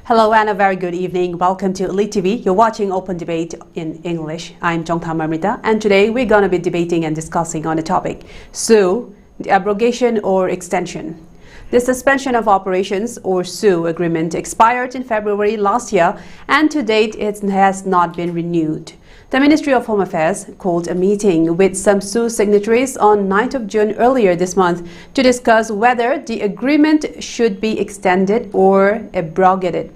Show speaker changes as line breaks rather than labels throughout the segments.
Hello and a very good evening. Welcome to Elite TV. You're watching Open Debate in English. I'm Chongtham Amrita, and today we're going to be debating and discussing on the topic SoO, the abrogation or extension. The suspension of operations or SoO agreement expired in February last year, and to date it has not been renewed. The Ministry of Home Affairs called a meeting with some SoO signatories on 9th of June earlier this month to discuss whether the agreement should be extended or abrogated.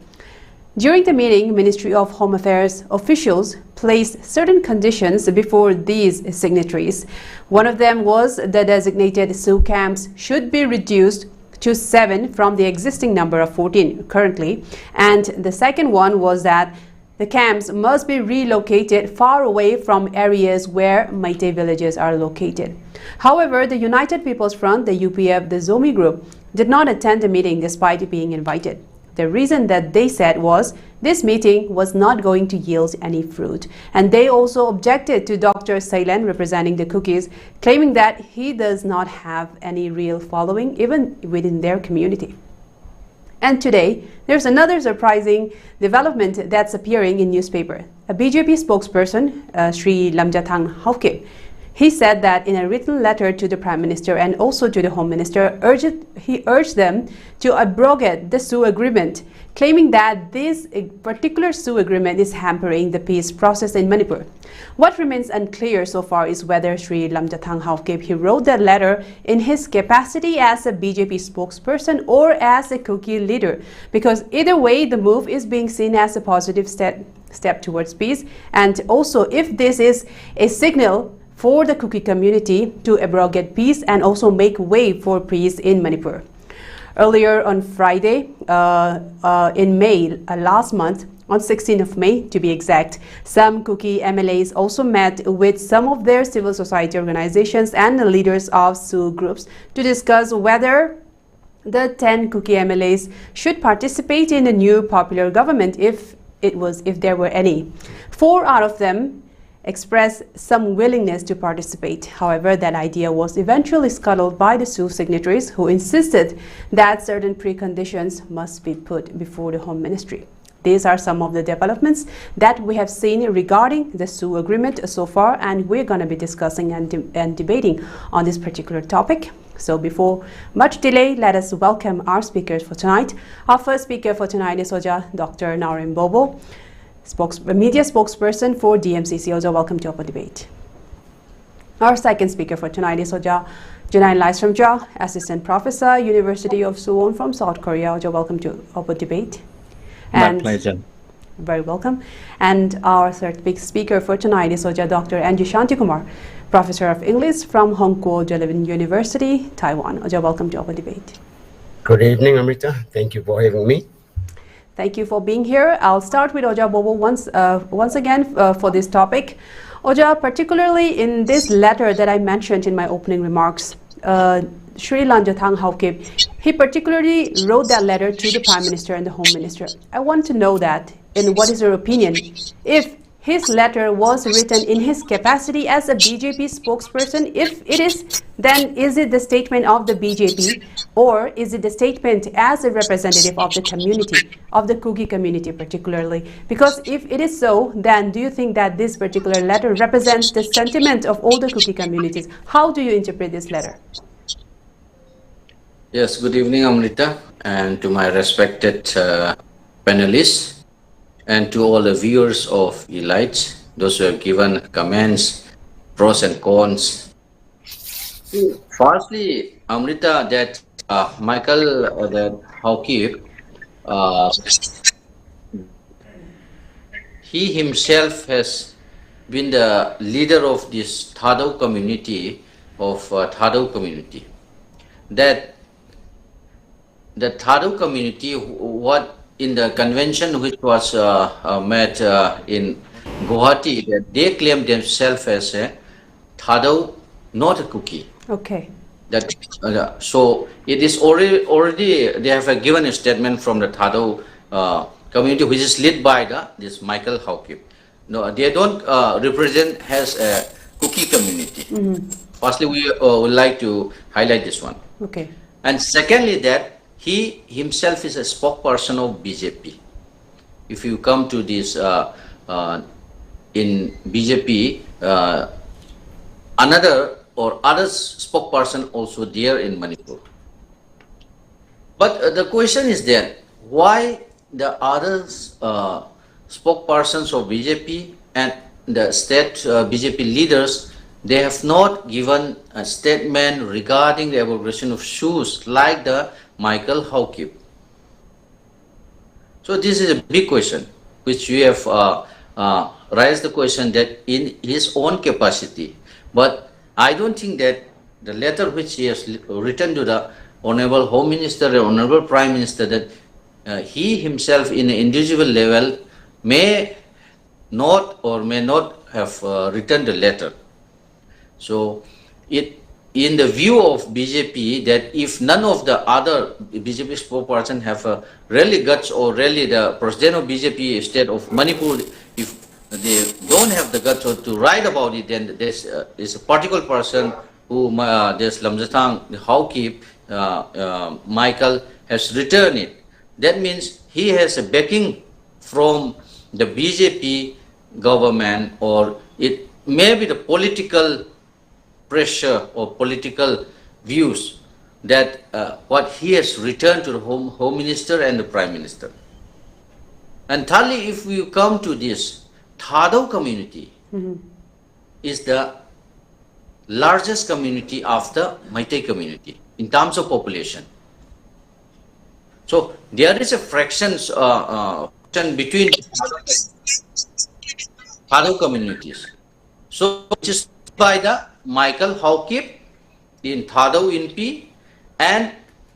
During the meeting, Ministry of Home Affairs officials placed certain conditions before these signatories. One of them was the designated SoO camps should be reduced to 7 from the existing number of 14 currently, and the second one was that the camps must be relocated far away from areas where Meitei villages are located. However, the United People's Front, the UPF, the Zomi group, did not attend the meeting despite being invited. The reason that they said was this meeting was not going to yield any fruit. And they also objected to Dr. Sailen representing the Cookies, claiming that he does not have any real following even within their community. And today, there's another surprising development that's appearing in newspaper. A BJP spokesperson, Sri Lamjathang Haokip, he said that in a written letter to the Prime Minister and also to the Home Minister, he urged them to abrogate the SoO agreement, claiming that this particular SoO agreement is hampering the peace process in Manipur. What remains unclear so far is whether Sri Lamjathang Haokip he wrote that letter in his capacity as a BJP spokesperson or as a Kuki leader, because either way the move is being seen as a positive step towards peace, and also if this is a signal for the Kuki community to abrogate peace and also make way for peace in Manipur. Earlier on Friday, in May last month, on 16th of May to be exact, some Kuki MLAs also met with some of their civil society organizations and the leaders of SoO groups to discuss whether the 10 Kuki MLAs should participate in the new popular government if there were any. 4 out of them expressed some willingness to participate. However, that idea was eventually scuttled by the SoO signatories, who insisted that certain preconditions must be put before the Home Ministry. These are some of the developments that we have seen regarding the SoO agreement so far, and we're going to be discussing and debating on this particular topic. So before much delay, let us welcome our speakers for tonight. Our first speaker for tonight is Dr. Naorem Bobo, media spokesperson for DMCC. Oja, welcome to Open Debate. Our second speaker for tonight is Jinine Laishramcha, assistant professor, University of Suwon from South Korea. Oja, welcome to Open Debate.
My pleasure.
Very welcome. And our third big speaker for tonight is Dr. Shantikumar, professor of English from Hongkuo Delin University, Taiwan. Oja, welcome to Open Debate.
Good evening, Amrita. Thank you for having me.
Thank you for being here. I'll start with Oja Bobo once again for this topic. Oja, particularly in this letter that I mentioned in my opening remarks, Sri Lamjathang Haokip, he particularly wrote that letter to the Prime Minister and the Home Minister. I want to know that, and what is your opinion? If his letter was written in his capacity as a BJP spokesperson, if it is, then is it the statement of the BJP, or is it the statement as a representative of the community, of the Kuki community particularly? Because if it is so, then do you think that this particular letter represents the sentiment of all the Kuki communities? How do you interpret this letter?
Yes, good evening, Amrita, and to my respected panelists, and to all the viewers of Elite, those who have given comments, pros and cons. Firstly, Amrita, that Michael, that Haokip, he himself has been the leader of this Thadao community, that the Thadao community, what in the convention which was met in Guwahati, that they claim themselves as a Thadao, not a Kuki.
Okay.
That so it is already they have given a statement from the Thadao community, which is led by this Michael Haokip. No, they don't represent as a Kuki community. Firstly, we would like to highlight this one.
Okay.
And secondly, that he himself is a spokesperson of BJP. if you come to this in BJP, another or other spokesperson also there in Manipur. But the question is that why the other spokespersons of BJP and the state BJP leaders, they have not given a statement regarding the abrogation of SoOs like the Michael Hongkuo. So this is a big question, which we have raised the question that in his own capacity. But I don't think that the letter which he has written to the Honorable Home Minister and Honorable Prime Minister, that he himself in an individual level may not or may not have written the letter. So in the view of BJP, that if none of the other BJP spokesperson have really guts, or really the president of BJP state of Manipur, if they don't have the guts to write about it, then there's a particular person who this Lamjatang Hongkuo, Michael, has written it. That means he has a backing from the BJP government, or it may be the political pressure or political views that what he has returned to the Home Minister and the Prime Minister. And thirdly, if we come to this, Thado community is the largest community after Meitei community in terms of population. So there is a fraction between Thado communities. So which is by the Michael Hongkuo in Thado INP, and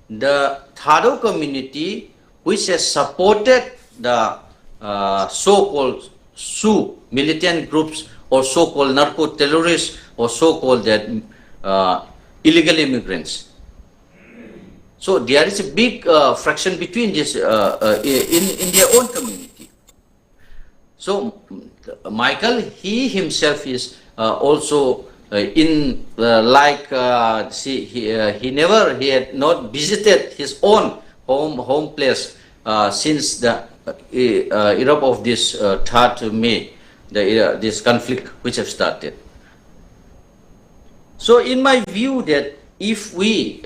the Thado community which has supported the so-called SoO militant groups, or so-called narco-terrorists, or so-called that illegal immigrants. So there is a big fraction between this in their own community. So Michael, he himself is also in he had not visited his own home place since the era of this 3rd May, this conflict which have started. So in my view, that if we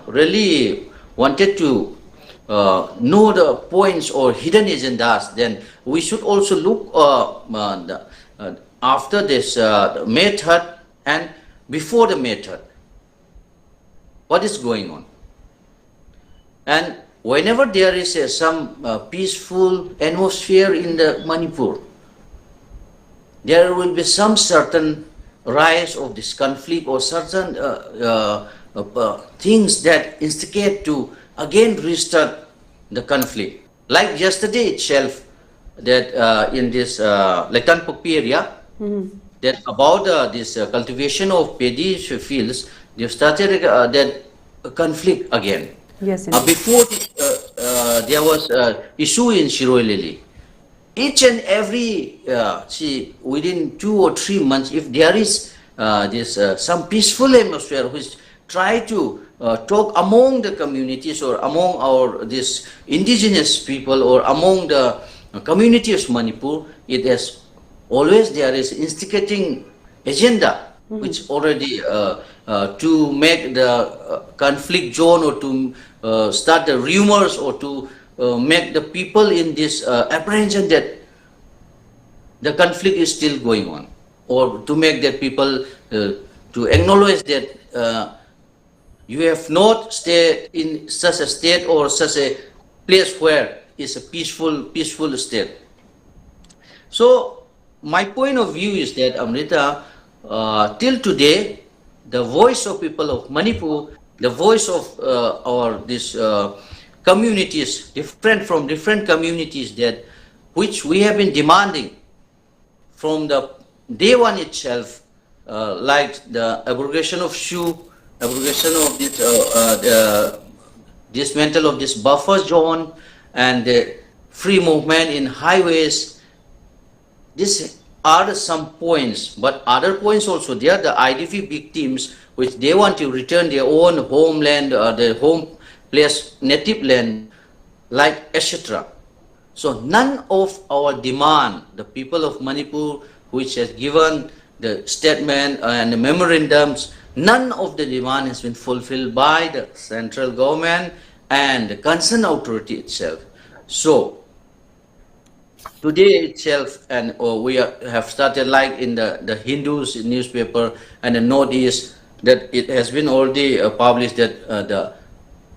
really wanted to know the points or hidden agendas, then we should also look after this May 3rd and before the May 3rd. What is going on? And whenever there is some peaceful atmosphere in the Manipur, there will be some certain rise of this conflict, or certain things that instigate to again restart the conflict. Like yesterday itself, that in this Letanpopi area, that about this cultivation of paddy fields, they started that conflict again.
Yes,
before there was issue in Shiroilili. Each and every, within 2 or 3 months, if there is this some peaceful atmosphere which try to talk among the communities, or among our this indigenous people, or among the community of Manipur, it has always there is instigating agenda which already to make the conflict zone, or to start the rumors, or to make the people in this apprehension that the conflict is still going on, or to make that people to acknowledge that you have not stayed in such a state or such a place where it's a peaceful state. So my point of view is that, Amrita, till today, the voice of people of Manipur, the voice of our this communities, different from different communities, that which we have been demanding from the day one itself, like the abrogation of SoO, abrogation of this dismantle of this buffer zone, and the free movement in highways. These are some points, but other points also. They are the IDP victims, which they want to return their own homeland, or their home place, native land, like etc. So none of our demand, the people of Manipur, which has given the statement and the memorandums, none of the demand has been fulfilled by the central government and the concerned authority itself. So today itself, and we have started like in the Hindus newspaper and the Northeast, that it has been already published that the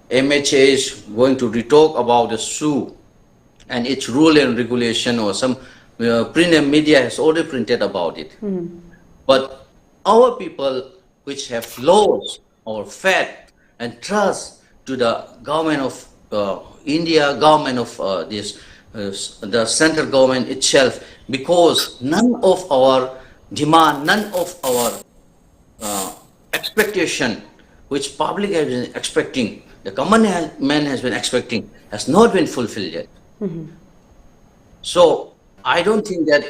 MHA is going to retalk about the SoO and its rule and regulation, or some print and media has already printed about it. But our people, which have lost our faith and trust to the government of India, government of the central government itself, because none of our demand, none of our expectation, which public has been expecting, the common man has been expecting, has not been fulfilled yet. So I don't think that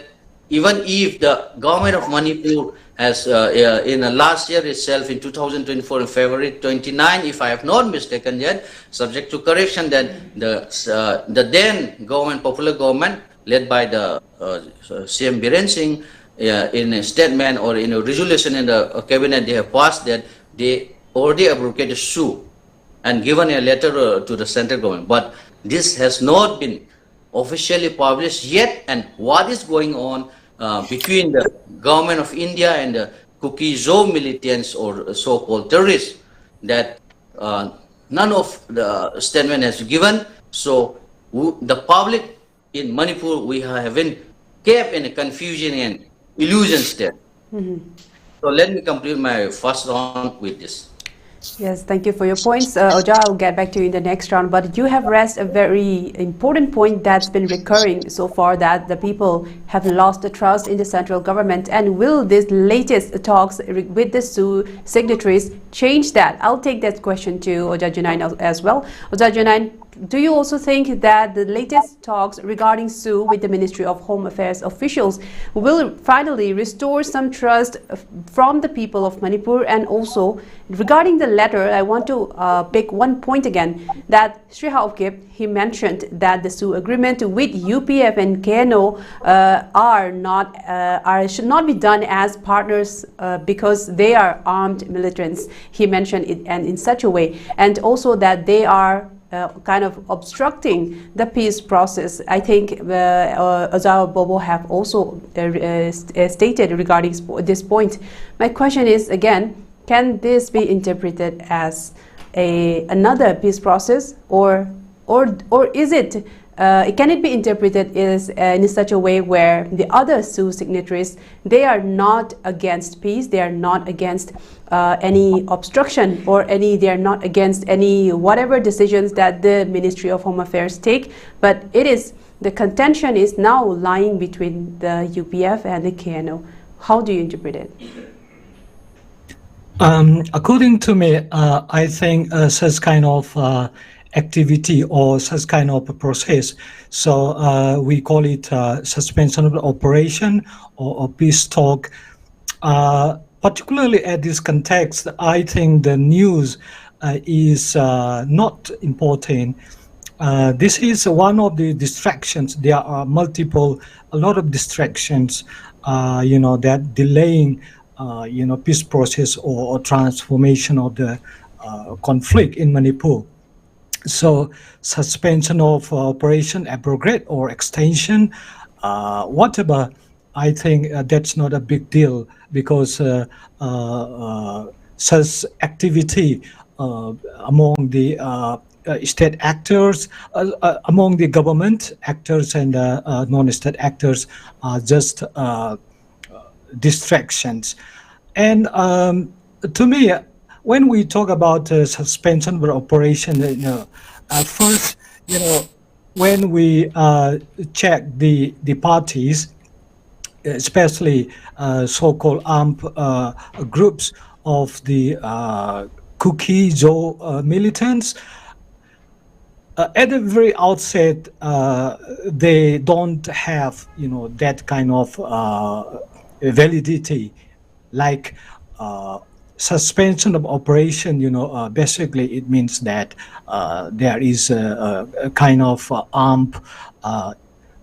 even if the government of Manipur has in the last year itself, in 2024, in February 29, if I have not mistaken yet, subject to correction, then the then government, popular government, led by the CM Biren Singh, in a statement or in a resolution in the cabinet, they have passed that they already abrogated SoO and given a letter to the central government. But this has not been officially published yet, and what is going on between the government of India and the Kuki-Zo militants or so-called terrorists, that none of the statement has given. So the public in Manipur, we have been kept in a confusion and illusion state. So let me complete my first round with this.
Yes, thank you for your points. Oja, I'll get back to you in the next round, but you have raised a very important point that's been recurring so far, that the people have lost the trust in the central government. And will this latest talks with the SoO signatories change that? I'll take that question to Oja Jinine as well. Oja Jinine, do you also think that the latest talks regarding SoO with the Ministry of Home Affairs officials will finally restore some trust from the people of Manipur? And also, regarding the letter, I want to pick one point again, that Sri Hongkuo, he mentioned that the SoO agreement with UPF and KNO should not be done as partners because they are armed militants. He mentioned it and in such a way, and also that they are kind of obstructing the peace process. I think Naorem Bobo have also stated regarding this point. My question is again, can this be interpreted as another peace process, or is it? Can it be interpreted as in such a way where the other SoO signatories, they are not against peace, they are not against any obstruction, or they are not against any whatever decisions that the Ministry of Home Affairs take, but it is the contention is now lying between the UPF and the KNO. How do you interpret it?
According to me, I think such kind of activity or such kind of a process, so we call it suspension of operation or peace talk. Particularly at this context, I think the news is not important. This is one of the distractions. There are a lot of distractions, that delaying, peace process or transformation of the conflict in Manipur. So suspension of operation, abrogate or extension, whatever, I think that's not a big deal, because such activity among the state actors, among the government actors and non-state actors are just distractions. And to me, when we talk about suspension of operation, first, when we check the parties, especially so-called armed groups of the Kuki-Zo militants, at the very outset, they don't have, that kind of validity, like suspension of operation, basically it means that there is a kind of armed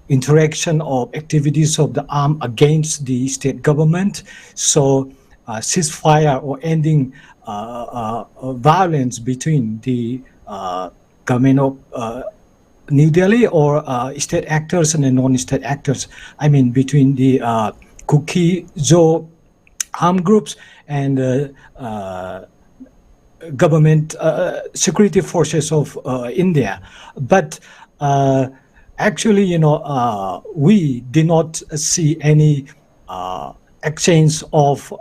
interaction of activities of the arm against the state government. So ceasefire or ending violence between the government of New Delhi or state actors and the non-state actors. I mean, between the Kuki-Zo armed groups and government security forces of India. But actually, we did not see any exchange of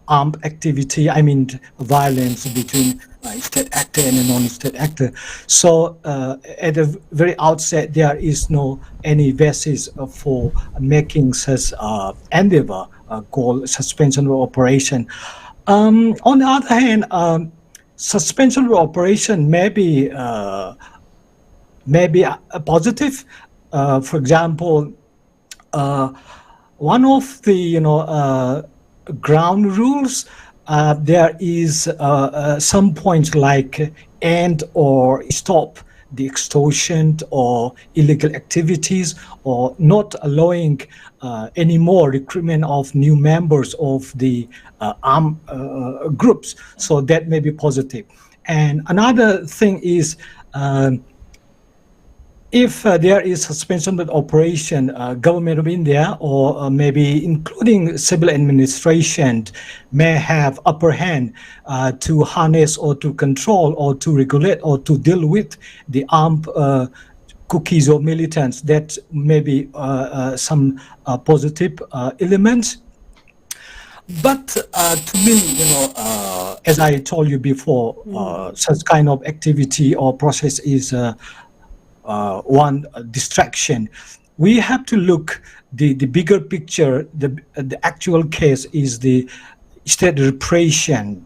armed activity, I mean violence between state actor and a non-state actor. So at the very outset, there is no any basis for making such endeavor called suspension of operation. On the other hand, suspension of operation may be a positive. For example, one of the ground rules, there is some points like end or stop the extortion or illegal activities, or not allowing any more recruitment of new members of the armed groups. So that may be positive. And another thing is, if there is suspension of operation, government of India or maybe including civil administration may have upper hand to harness or to control or to regulate or to deal with the armed cookies or militants. That may be some positive elements. But to me, as I told you before, such kind of activity or process is one distraction. We have to look the bigger picture. The actual case is the state repression.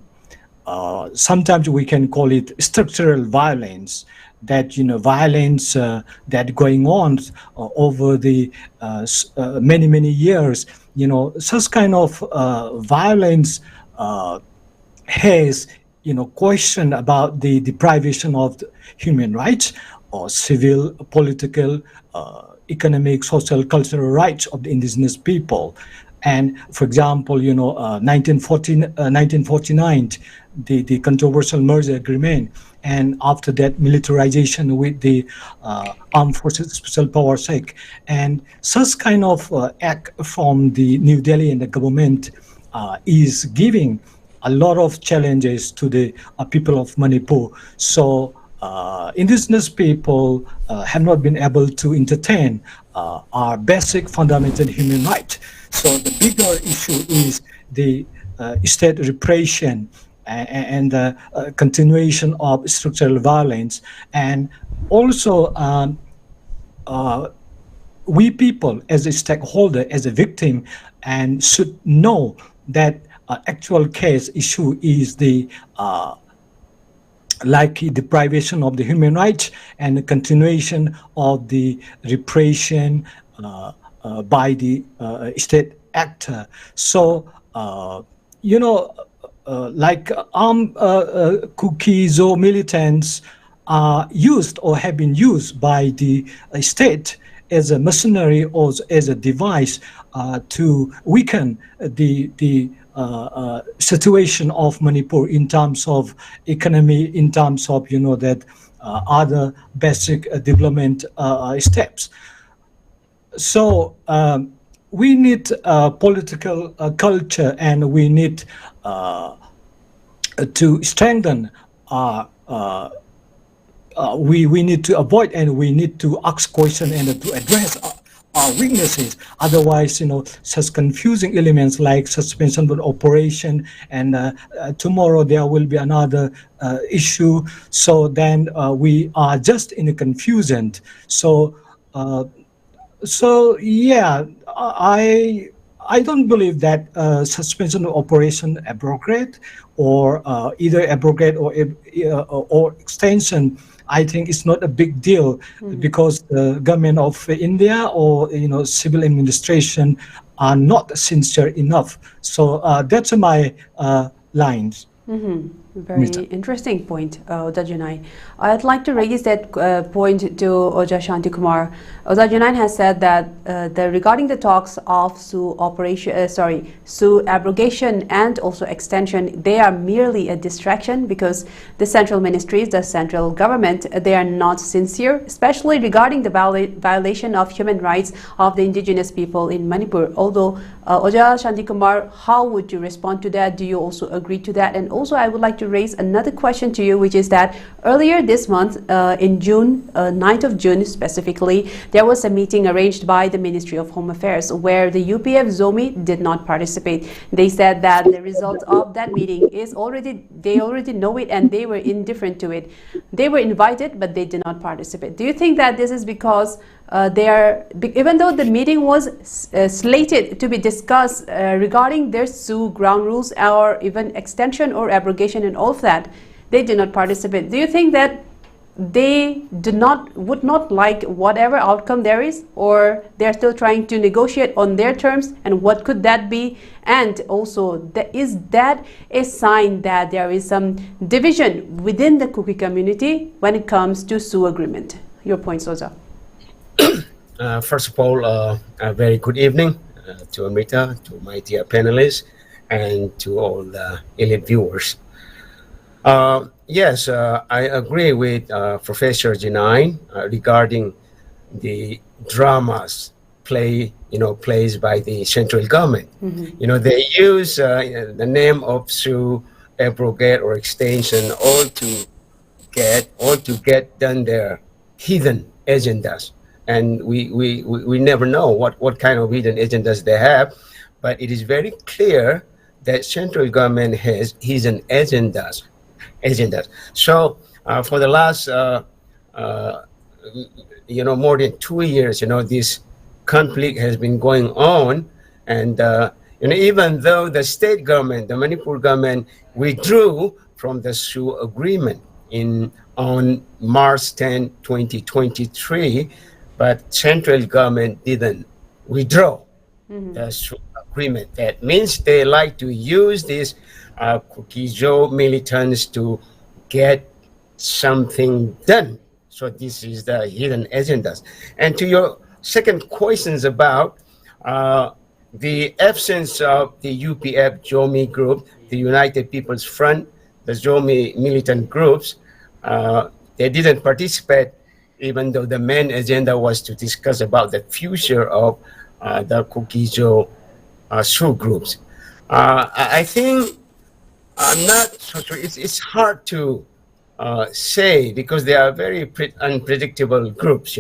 Sometimes we can call it structural violence. That violence that going on over the many years. Such kind of violence has question about the deprivation of the human rights or civil, political, economic, social, cultural rights of the indigenous people. And for example, 1949, the controversial merger agreement, and after that militarization with the Armed Forces Special Powers Act, and such kind of act from the New Delhi and the government is giving a lot of challenges to the people of Manipur. So indigenous people have not been able to entertain our basic fundamental human rights. So the bigger issue is the state repression and the continuation of structural violence. And also we people as a stakeholder, as a victim, and should know that actual case issue is the like deprivation of the human rights and the continuation of the repression by the state actor. So, like armed cookies or militants are used or have been used by the state as a mercenary or as a device to weaken the situation of Manipur in terms of economy, in terms of that other basic development steps. So we need political culture, and we need to strengthen our. We need to avoid, and we need to ask questions and to address our weaknesses. Otherwise, such confusing elements like suspension of operation, and tomorrow there will be another issue. So then we are just in a confusion. So yeah, I don't believe that suspension of operation abrogate or either abrogate or extension. I think it's not a big deal because the government of India or civil administration are not sincere enough. So that's my lines.
Very interesting point, Oda Jinine. I'd like to raise that point to Oja Shantikumar. Oda Jinine has said that regarding the talks of SoO abrogation and also extension, they are merely a distraction because the central ministries, the central government, they are not sincere, especially regarding the violation of human rights of the indigenous people in Manipur. Although, Oja Shantikumar, how would you respond to that? Do you also agree to that? And also, I would like to raise another question to you, which is that earlier this month, in June, 9th of June specifically, there was a meeting arranged by the Ministry of Home Affairs where the UPF ZOMI did not participate. They said that the result of that meeting is they already know it and they were indifferent to it. They were invited, but they did not participate. Do you think that this is because even though the meeting was slated to be discussed regarding their SoO ground rules or even extension or abrogation and all of that, they did not participate? Do you think that they would not like whatever outcome there is, or they're still trying to negotiate on their terms, and what could that be? And also, is that a sign that there is some division within the Kuki community when it comes to SoO agreement? Your point, Soja.
First of all, a very good evening to Amrita, to my dear panelists, and to all the elite viewers. Yes, I agree with Professor Jinine regarding the dramas plays by the central government. They use the name of SoO, abrogate or extension, all to get done their hidden agendas. And we never know what kind of hidden agendas they have, but it is very clear that central government has hidden agendas. So for the last more than 2 years, this conflict has been going on, and even though the state government, the Manipur government, withdrew from the SoO agreement on March 10, 2023. But central government didn't withdraw the SoO agreement. That means they like to use these Kukijo militants to get something done. So this is the hidden agendas. And to your second questions about the absence of the UPF ZOMI group, the United People's Front, the ZOMI militant groups, they didn't participate, even though the main agenda was to discuss about the future of the Kukijo SoO groups. I think I'm not so sure. It's hard to say because they are very unpredictable groups,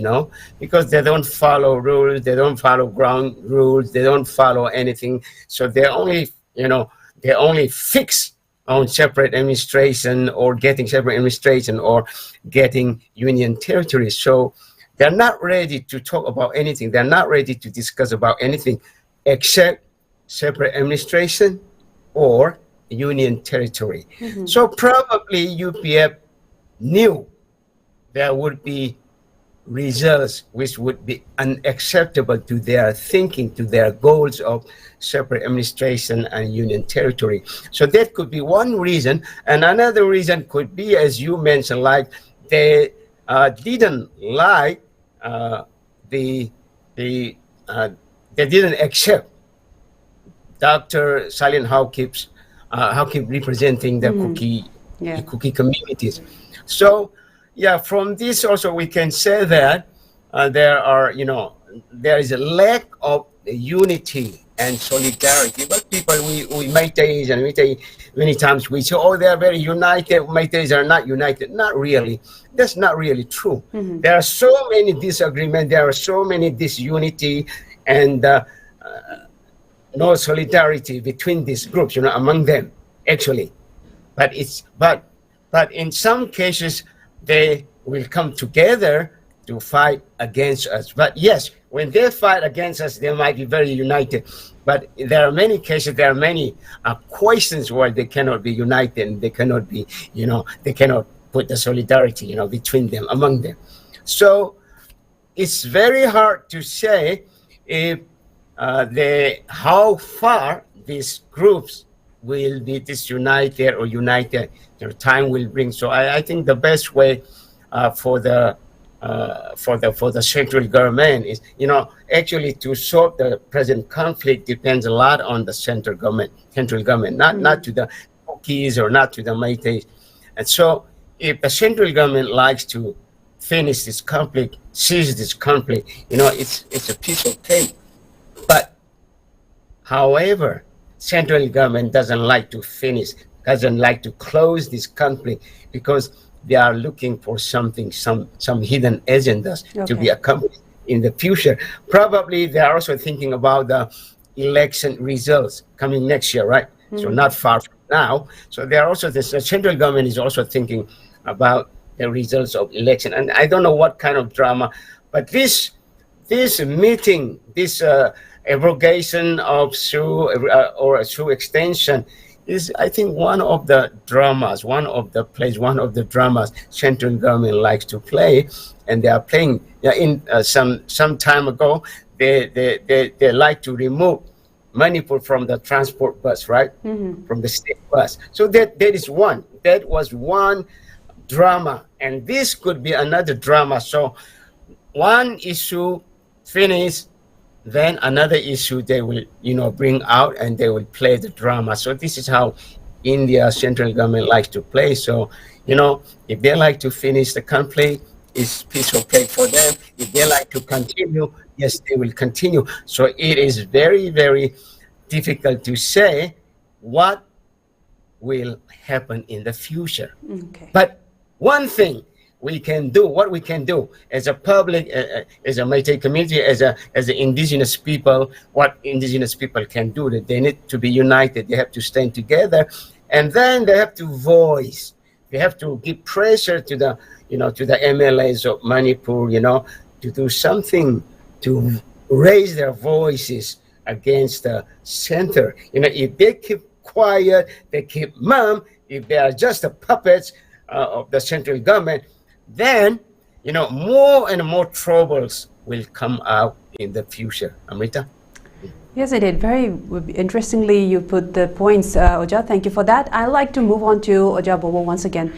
because they don't follow rules, they don't follow ground rules, they don't follow anything. So they're only fixed on separate administration or getting separate administration or getting union territories. So they're not ready to talk about anything. They're not ready to discuss about anything except separate administration or union territory. So probably UPF knew there would be results which would be unacceptable to their thinking, to their goals of separate administration and union territory. So that could be one reason. And another reason could be, as you mentioned, like they didn't like they didn't accept Dr. Salin Hawkip representing the Kuki communities. So yeah, from this also we can say that there is a lack of unity and solidarity. But people, we Meiteis and Meitei, many times we say, oh, they are very united. Meiteis are not united. Not really. That's not really true. There are so many disagreements. There are so many disunity and no solidarity between these groups, among them, actually. But in some cases, they will come together to fight against us. But yes, when they fight against us, they might be very united. But there are many cases, there are many questions where they cannot be united, and they cannot be, they cannot put the solidarity, between them, among them. So it's very hard to say if how far these groups will be disunited or united. Time will bring. So I think the best way for the central government is, actually to solve the present conflict depends a lot on the central government, not to the Kukis or not to the Meiteis. And so if the central government likes to finish this conflict, seize this conflict, it's a piece of cake. But however, central government doesn't like to finish, doesn't like to close this conflict because they are looking for something, some hidden agendas to be accomplished in the future. Probably they are also thinking about the election results coming next year, right? So not far from now. So they are also, the central government is also thinking about the results of election. And I don't know what kind of drama, but this meeting, this abrogation of SoO or a SoO extension is, I think, one of the dramas, one of the dramas central government likes to play, and they are playing. In some time ago, they like to remove Manipur from the transport bus, right? From the state bus. So that was one drama, and this could be another drama. So one issue finished, then another issue they will, bring out, and they will play the drama. So this is how India's central government likes to play. So, if they like to finish the conflict, it's piece of cake for them. If they like to continue, yes, they will continue. So it is very, very difficult to say what will happen in the future.
Okay.
But one thing we can do as a public, as a Meitei community, as an indigenous people, what indigenous people can do, that they need to be united, they have to stand together, and then they have to voice, they have to give pressure to the, to the MLAs of Manipur, to do something to raise their voices against the center. If they keep quiet, they keep mum, if they are just the puppets of the central government, then, more and more troubles will come out in the future. Amrita?
Yes, it did. Very interestingly, you put the points, Oja. Thank you for that. I'd like to move on to Oja Bobo once again.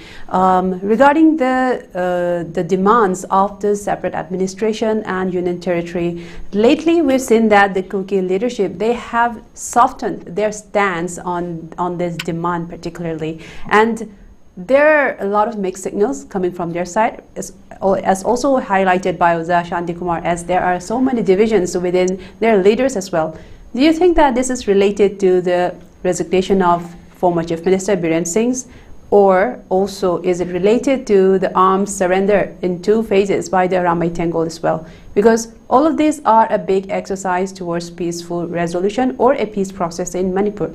Regarding the demands of the separate administration and union territory, lately we've seen that the Kuki leadership, they have softened their stance on this demand particularly. And there are a lot of mixed signals coming from their side, as also highlighted by Oza Shantikumar, as there are so many divisions within their leaders as well. Do you think that this is related to the resignation of former Chief Minister Biren Singh, or also is it related to the arms surrender in 2 phases by the Ramai Tengol as well? Because all of these are a big exercise towards peaceful resolution or a peace process in Manipur.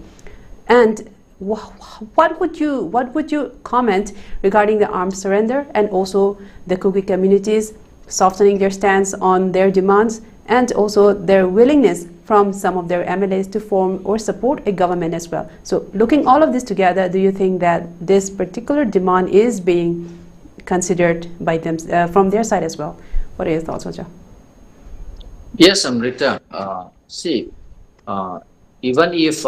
And what would you comment regarding the arms surrender and also the Kuki communities softening their stance on their demands, and also their willingness from some of their MLAs to form or support a government as well? So looking all of this together, do you think that this particular demand is being considered by them from their side as well? What are your thoughts, Oja?
Yes, Amrita. Even if,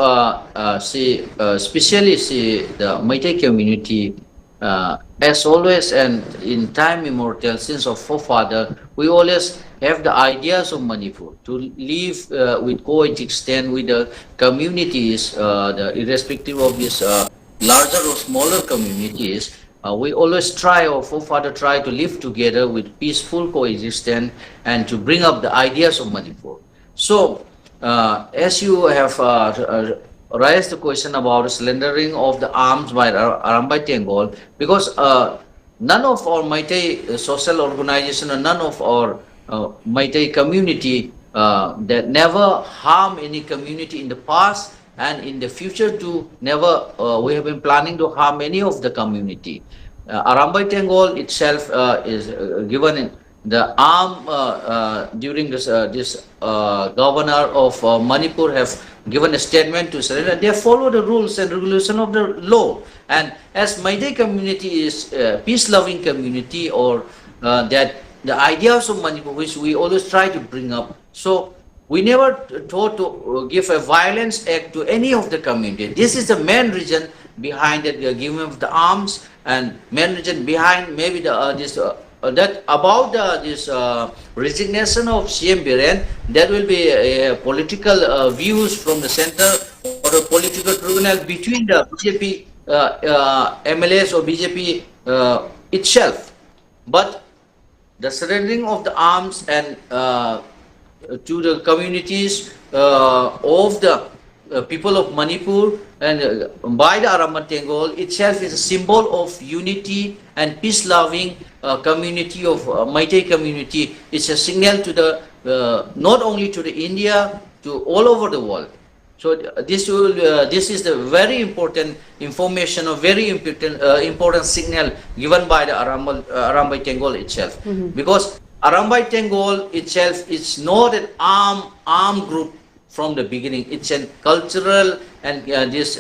especially the Meitei community, as always and in time immemorial, since our forefather, we always have the ideas of Manipur to live with coexistence with the communities, irrespective of these larger or smaller communities. We always our forefather try to live together with peaceful coexistence and to bring up the ideas of Manipur. So, as you have raised the question about surrendering of the arms by Ramai Tengol, because none of our Meitei social organization or none of our Meitei community that never harm any community in the past and in the future to never, we have been planning to harm any of the community. Ramai Tengol itself is given in the arm during this governor of Manipur have given a statement to surrender. They follow the rules and regulation of the law. And as Meitei community is a peace-loving community, or that the ideas of Manipur which we always try to bring up. So We never thought to give a violence act to any of the community. This is the main reason behind it. We are giving of the arms, and main reason behind maybe the that about this resignation of CM Biren. There will be political views from the center or a political tribunal between the BJP MLAs or BJP itself. But the surrendering of the arms and to the communities of the people of Manipur and by the Aramban Tengol itself is a symbol of unity and peace-loving community of Meitei community. It's a signal to the not only to the India, to all over the world. So this is the very important information, or very important signal given by the Arambai Tengol itself, because Arambai Tengol itself is not an armed group from the beginning. It's a cultural and this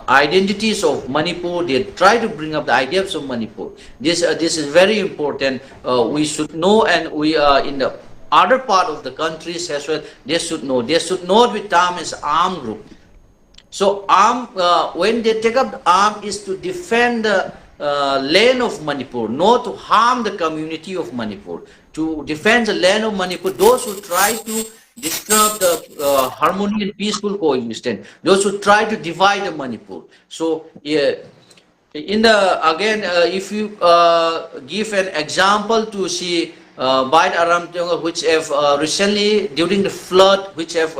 identities of Manipur. They try to bring up the ideas of Manipur. This is very important. We should know, and we are in the other part of the countries as well. They should know. They should not be termed as armed group. So when they take up the arm, is to defend the land of Manipur, not to harm the community of Manipur. To defend the land of Manipur, those who try to disturb the harmony and peaceful coexistence, those who try to divide the Manipur. So in the again, if you give an example to see by the Aram Tengol, which have recently during the flood which have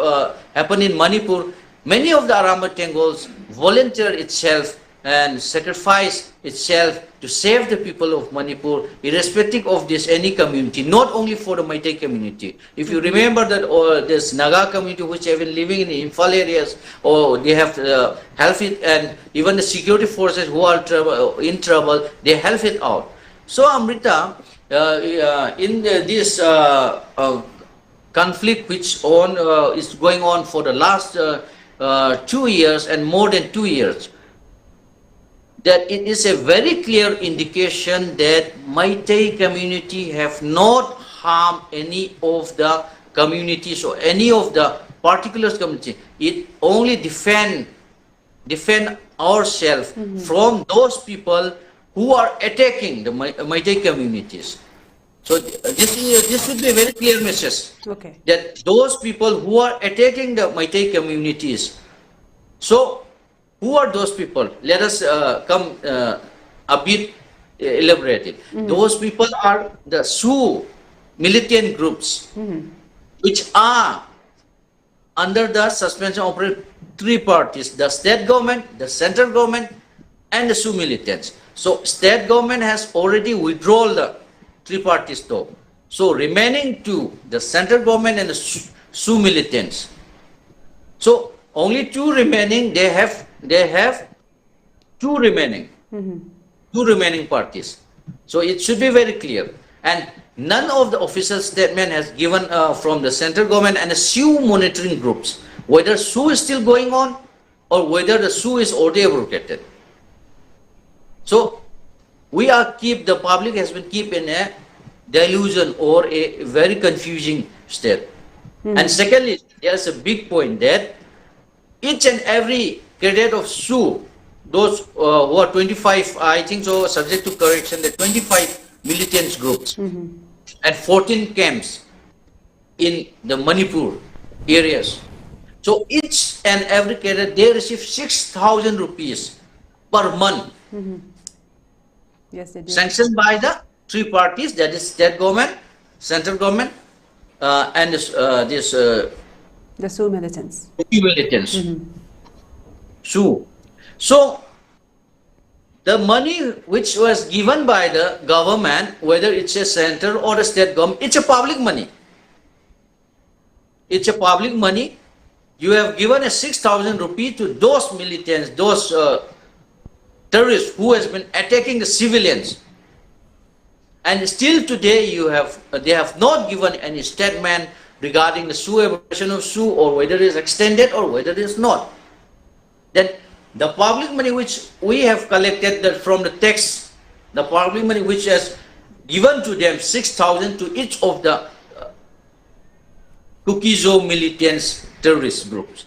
happened in Manipur, many of the Aram Tengols volunteer itself and sacrifice itself to save the people of Manipur, irrespective of this any community, not only for the Meitei community. If you remember that this Naga community which have been living in the Imphal areas, or they have helped it, and even the security forces who are in trouble, they help it out. So Amrita, in this conflict which is going on for the last 2 years and more than 2 years, that it is a very clear indication that Meitei community have not harmed any of the communities or any of the particular community. It only defend ourselves from those people who are attacking the Meitei communities. So this should be a very clear message.
Okay.
That those people who are attacking the Meitei communities. So who are those people? Let us come a bit elaborated. Those people are the SoO militant groups, which are under the suspension of three parties: the state government, the central government, and the SoO militants. So state government has already withdrawn the three parties though. So remaining two, the central government and the SoO militants. So only two remaining. They have two remaining parties. So it should be very clear. And none of the official statement has given from the central government and the SoO monitoring groups whether SoO is still going on or whether the SoO is already abrogated. So the public has been kept in a delusion or a very confusing state. And secondly, there is a big point that each and every cadet of SoO, those who are 25, I think so, subject to correction, the 25 militant groups and 14 camps in the Manipur areas. So each and every cadet, they receive 6,000 rupees per month.
Yes, they do.
Sanctioned by the three parties, that is state government, central government, and the
SoO militants.
SoO. So the money which was given by the government, whether it's a central or a state government, it's a public money. It's a public money. You have given a 6,000 rupees to those militants, those terrorists who has been attacking the civilians, and still today they have not given any statement regarding the SoO abrogation of SoO, or whether it is extended or whether it is not. Then the public money which we have collected from the tax, the public money which has given to them 6,000 to each of the Kukizo militants, terrorist groups.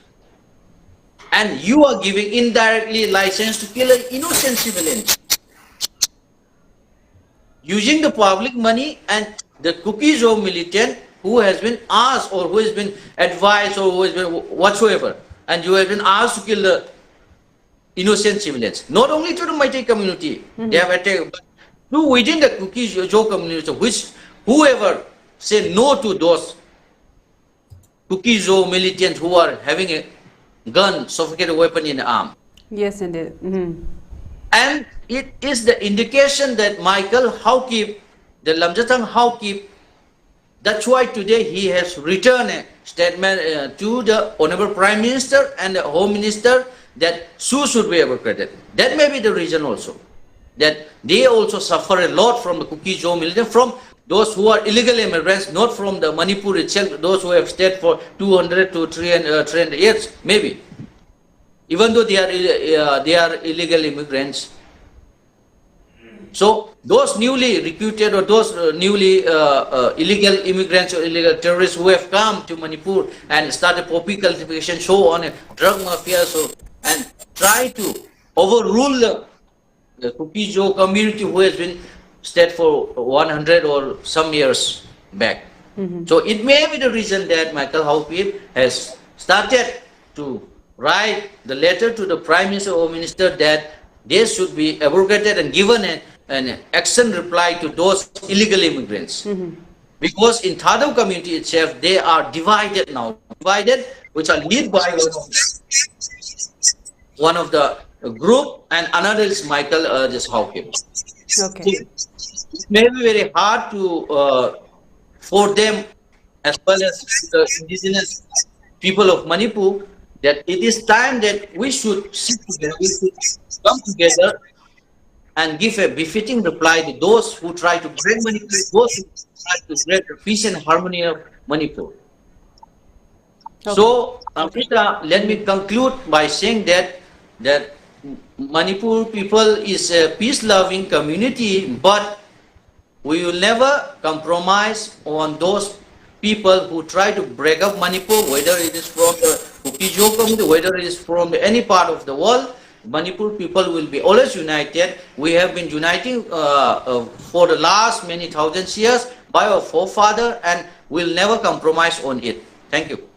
And you are giving indirectly license to kill an innocent civilian. Using the public money, and the Kukizo militant who has been asked or who has been advised or who has been whatsoever, and you have been asked to kill the innocent civilians. Not only to the Meitei community, they have attacked, but to within the Kukizo community, which whoever say no to those Kukizo militants who are having a gun, sophisticated weapon in the arm.
Yes, indeed.
And it is the indication that Michael Haukip, the Lamjatang Haukip, that's why today he has returned a statement to the Honorable Prime Minister and the Home Minister that SoO should be abrogated. That may be the reason also, that they also suffer a lot from the Kukizo militant, from those who are illegal immigrants, not from the Manipur itself, those who have stayed for 200 to 300 years, maybe. Even though they are illegal immigrants. So those newly recruited or those newly illegal immigrants or illegal terrorists who have come to Manipur and started poppy cultivation, show on a drug mafia, so and try to overrule the Kukizo community who has been stayed for 100 or some years back. So it may be the reason that Michael Haukip has started to write the letter to the Prime Minister or Minister that they should be abrogated and given an action reply to those illegal immigrants. Because in Thadao community itself, they are divided now, which are led by one of the group, and another is Michael Haukip.
Okay.
It may be very hard to for them, as well as the indigenous people of Manipur, that it is time that we should sit together, we should come together and give a befitting reply to those who try to break Manipur, those who try to break the peace and harmony of Manipur.
Okay.
So, Amrita, let me conclude by saying that Manipur people is a peace-loving community, but we will never compromise on those people who try to break up Manipur, whether it is from the Kukizo community, whether it is from any part of the world. Manipur people will be always united. We have been uniting for the last many thousands years by our forefather, and we'll never compromise on it. Thank you.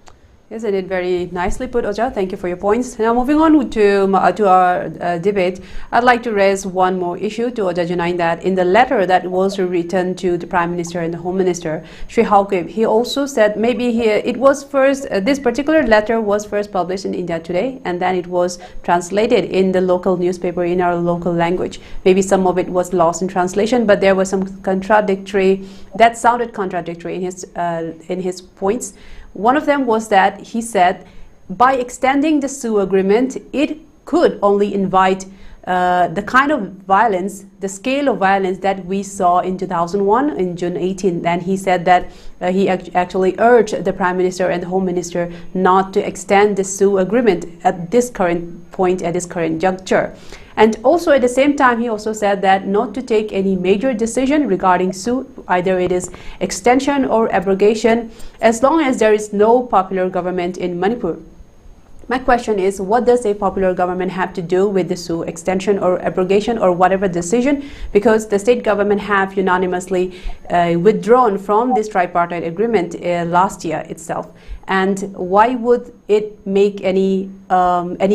Yes, I did very nicely put, Oja. Thank you for your points. Now, moving on to our debate, I'd like to raise one more issue to Oja Jinine, that in the letter that was written to the Prime Minister and the Home Minister, Shri Haukip, he also said maybe it was first, this particular letter was first published in India Today, and then it was translated in the local newspaper in our local language. Maybe some of it was lost in translation, but there was some contradictory, that sounded contradictory in his points. One of them was that he said, by extending the SoO agreement, it could only invite the kind of violence, the scale of violence that we saw in 2001, in June 18. And he said that he actually urged the Prime Minister and the Home Minister not to extend the SoO agreement at this current point, at this current juncture. And also at the same time, he also said that not to take any major decision regarding SoO, either it is extension or abrogation, as long as there is no popular government in Manipur. My question is, what does a popular government have to do with the SoO extension or abrogation or whatever decision? Because the state government have unanimously withdrawn from this tripartite agreement last year itself. And why would it make any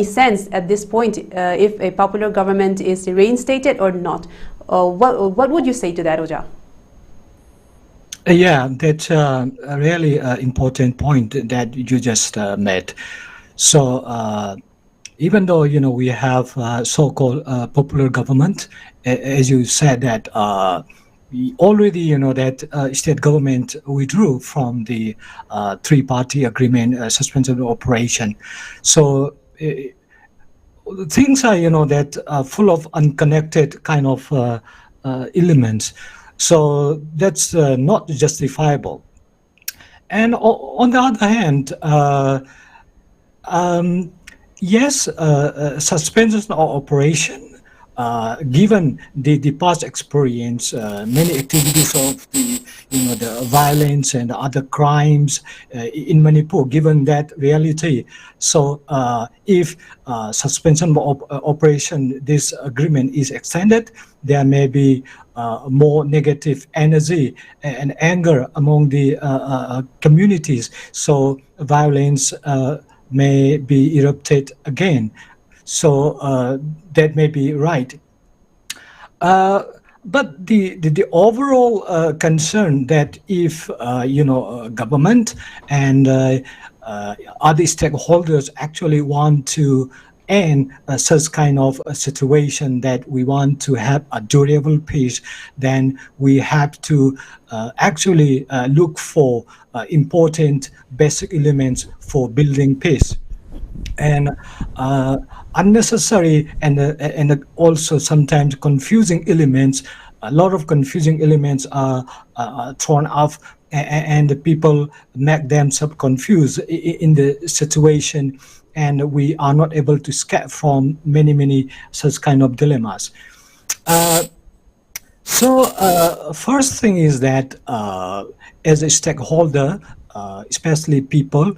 sense at this point if a popular government is reinstated or not? What would you say to that, Oja?
Yeah, that's a really important point that you just made. So even though we have so-called popular government, as you said that already that state government withdrew from the three-party agreement suspension of operation. So things are that full of unconnected kind of elements. So that's not justifiable. And on the other hand, yes, suspension of operation given the past experience, many activities of the violence and other crimes in Manipur, given that reality. So if suspension of operation, this agreement is extended, there may be more negative energy and anger among the communities. So violence may be erupted again. So that may be right. But the overall concern that if government and other stakeholders actually want to end such kind of a situation, that we want to have a durable peace, then we have to actually look for important basic elements for building peace. And unnecessary and also sometimes confusing elements, a lot of confusing elements are thrown off, and the people make themselves confused in the situation, and we are not able to escape from many such kind of dilemmas. So first thing is that as a stakeholder, especially people,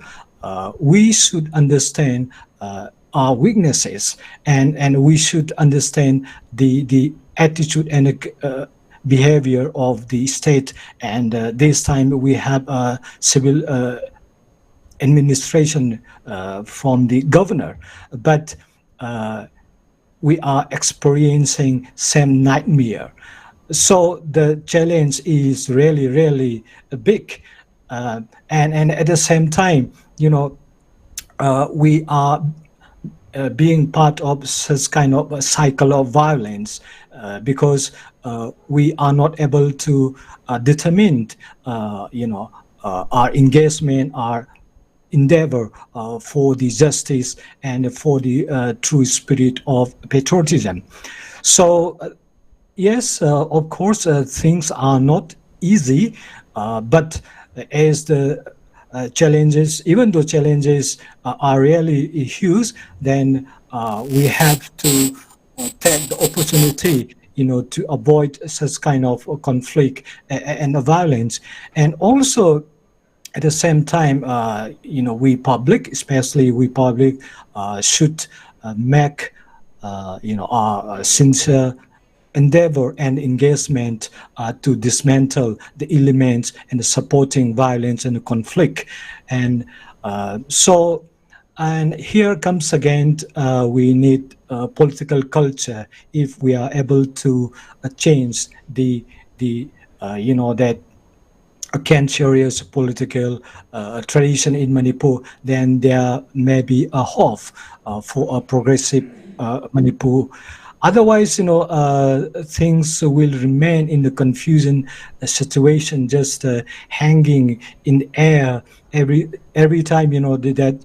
we should understand our weaknesses, and we should understand the attitude and behavior of the state. And this time we have a civil administration from the governor, but we are experiencing same nightmare. So the challenge is really big, and at the same time, we are being part of such kind of a cycle of violence, because we are not able to determine our engagement, our endeavor for the justice and for the true spirit of patriotism. So yes, of course, things are not easy, but as the challenges, even though challenges are really huge, then we have to take the opportunity, to avoid such kind of conflict and violence. And also, at the same time, we public, especially we public, should make our sincere endeavor and engagement to dismantle the elements and the supporting violence and the conflict. And and here comes again, we need political culture. If we are able to change the that a cancerous political tradition in Manipur, then there may be a hope for a progressive Manipur. Otherwise, things will remain in the confusion situation, just hanging in the air every time, that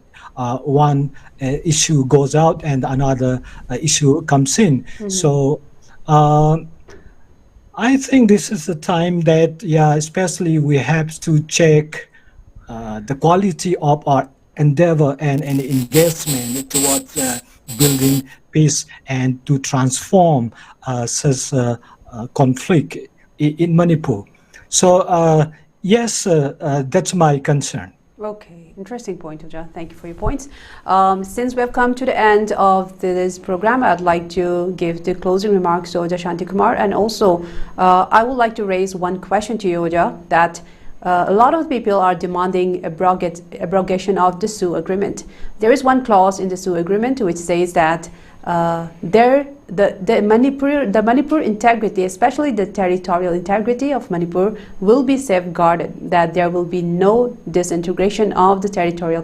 one issue goes out and another issue comes in. Mm-hmm. So I think this is the time that, especially we have to check the quality of our endeavor and engagement towards building peace and to transform such conflict in Manipur. So yes, that's my concern.
Okay, interesting point, Uja. Thank you for your points. Since we have come to the end of this program, I'd like to give the closing remarks to Uja Shantikumar, and also I would like to raise one question to you, Uja, that a lot of people are demanding abrogation of the SoO agreement. There is one clause in the SoO agreement which says that the Manipur integrity, especially the territorial integrity of Manipur, will be safeguarded, that there will be no disintegration of the territorial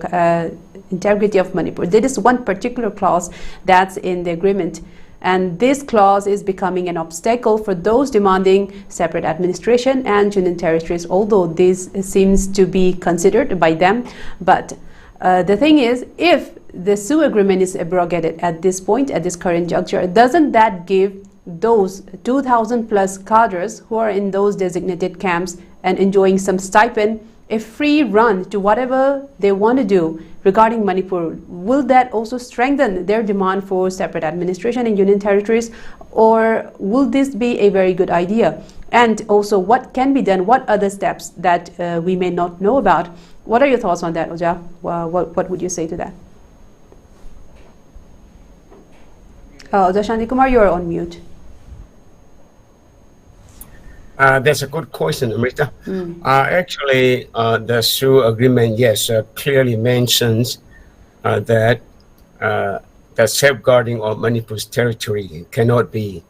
integrity of Manipur. There is one particular clause that's in the agreement, and this clause is becoming an obstacle for those demanding separate administration and union territories, although this seems to be considered by them. But the thing is, if the SoO agreement is abrogated at this point, at this current juncture, doesn't that give those 2,000 plus cadres who are in those designated camps and enjoying some stipend a free run to whatever they want to do regarding Manipur? Will that also strengthen their demand for separate administration in union territories? or will this be a very good idea? And also, what can be done? What other steps that we may not know about? What are your thoughts on that, Oja? What would you say to that? Oja Shantikumar, you are on mute.
That's a good question, Amrita. Actually, the SoO agreement, yes, clearly mentions that the safeguarding of Manipur's territory cannot be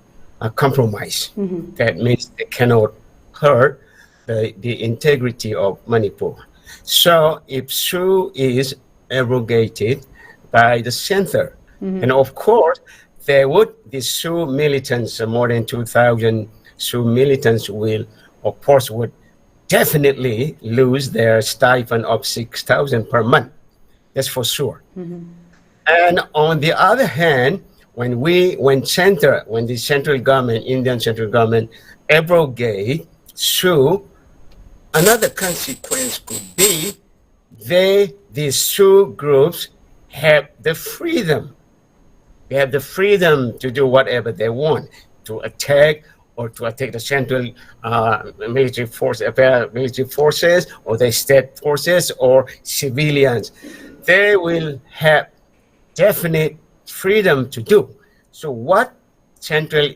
compromised. That means they cannot hurt the integrity of Manipur. So if SoO is abrogated by the center, and of course, the SoO militants, more than 2,000 SoO militants would definitely lose their stipend of 6,000 per month. That's for sure. And on the other hand, when the central government, Indian central government, abrogate SoO, another consequence could be these SoO groups have the freedom. They have the freedom to do whatever they want, to attack the central military forces or the state forces or civilians. They will have definite freedom to do. So what central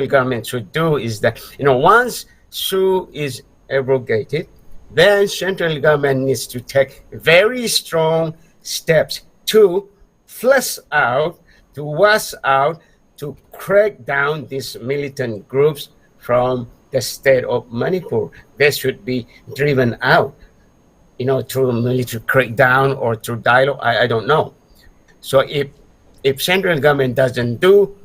government should do is that, once SoO is abrogated, then central government needs to take very strong steps to flush out, to wash out, to crack down these militant groups from the state of Manipur. They should be driven out, through military crackdown or through dialogue, I don't know. So if central government doesn't do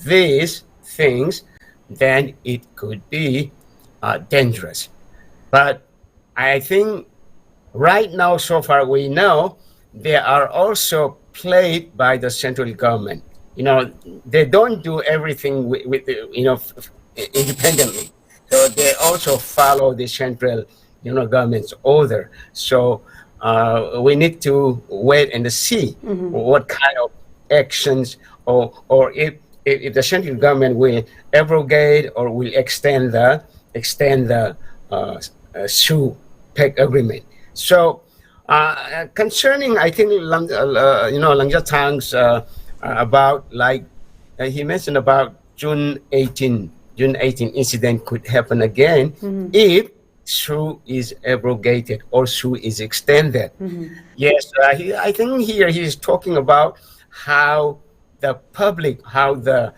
these things, then it could be dangerous. But I think right now, so far we know, they are also played by the central government. They don't do everything with independently. So they also follow the central, government's order. So we need to wait and see what kind of actions, or if the central government will abrogate or will extend the SoO PEC agreement. So concerning, I think, Langjatang's about, he mentioned about June 18 incident could happen again if SoO is abrogated or SoO is extended. Yes, I think here he is talking about how the public, how the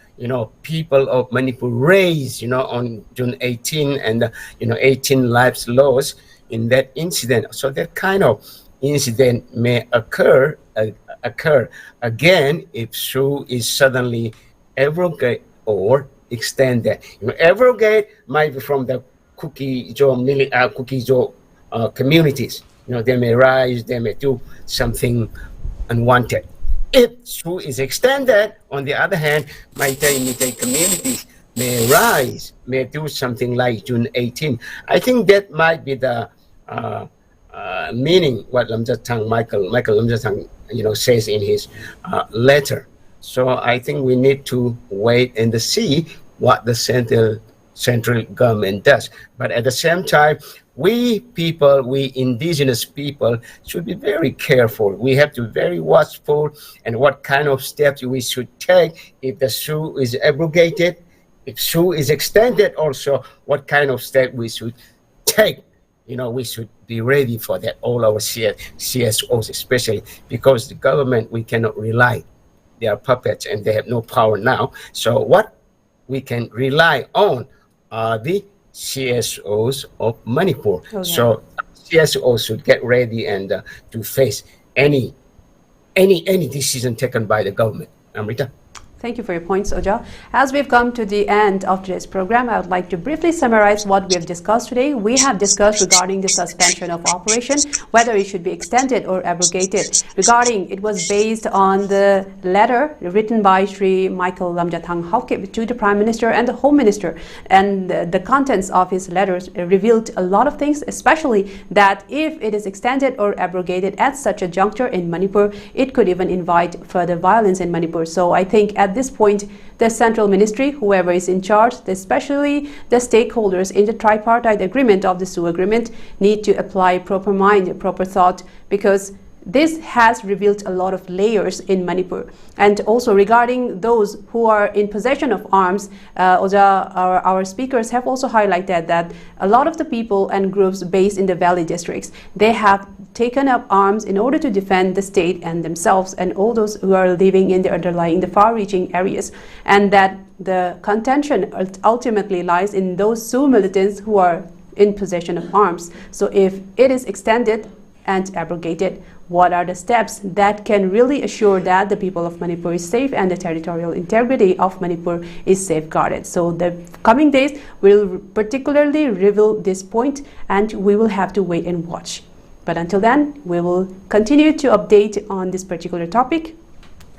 people of Manipur raised on June 18 and 18 lives lost in that incident. So that kind of incident may occur again if SoO is suddenly abrogated or extended. Abrogate might be from the Kuki-Jo communities. They may rise, they may do something unwanted. If SoO is extended, on the other hand, Meitei communities may rise, may do something like June 18. I think that might be the meaning what Michael Lamjatang, says in his letter. So I think we need to wait and see what the central government does. But at the same time, we indigenous people should be very careful. We have to be very watchful and what kind of steps we should take if the SoO is abrogated, if SoO is extended also, what kind of step we should take. We should be ready for that, all our CSOs especially, because the government, we cannot rely. They are puppets and they have no power now. So what we can rely on are the CSOs of Manipur. Okay. So CSOs should get ready and to face any decision taken by the government. Amrita.
Thank you for your points, Oja. As we've come to the end of today's program, I would like to briefly summarize what we have discussed today. We have discussed regarding the suspension of operation, whether it should be extended or abrogated. Regarding, it was based on the letter written by Sri Michael Lamjatang Haukip to the Prime Minister and the Home Minister. And the contents of his letters revealed a lot of things, especially that if it is extended or abrogated at such a juncture in Manipur, it could even invite further violence in Manipur. So I think at at this point, the central ministry, whoever is in charge, especially the stakeholders in the tripartite agreement of the SoO agreement, need to apply proper mind, proper thought, because this has revealed a lot of layers in Manipur. And also regarding those who are in possession of arms, our speakers have also highlighted that a lot of the people and groups based in the valley districts, they have taken up arms in order to defend the state and themselves and all those who are living in the underlying, the far-reaching areas, and that the contention ultimately lies in those SoO militants who are in possession of arms. So if it is extended and abrogated, what are the steps that can really assure that the people of Manipur is safe and the territorial integrity of Manipur is safeguarded? So the coming days will particularly reveal this point, and we will have to wait and watch. But until then, we will continue to update on this particular topic.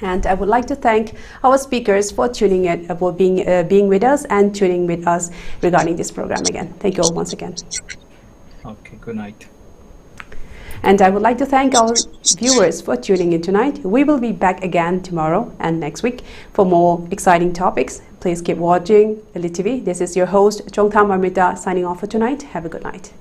And I would like to thank our speakers for tuning in, for being with us and tuning with us regarding this program again. Thank you all once again.
Okay, good night.
And I would like to thank our viewers for tuning in tonight. We will be back again tomorrow and next week for more exciting topics. Please keep watching ELITETV. This is your host, Chongtham Amrita, signing off for tonight. Have a good night.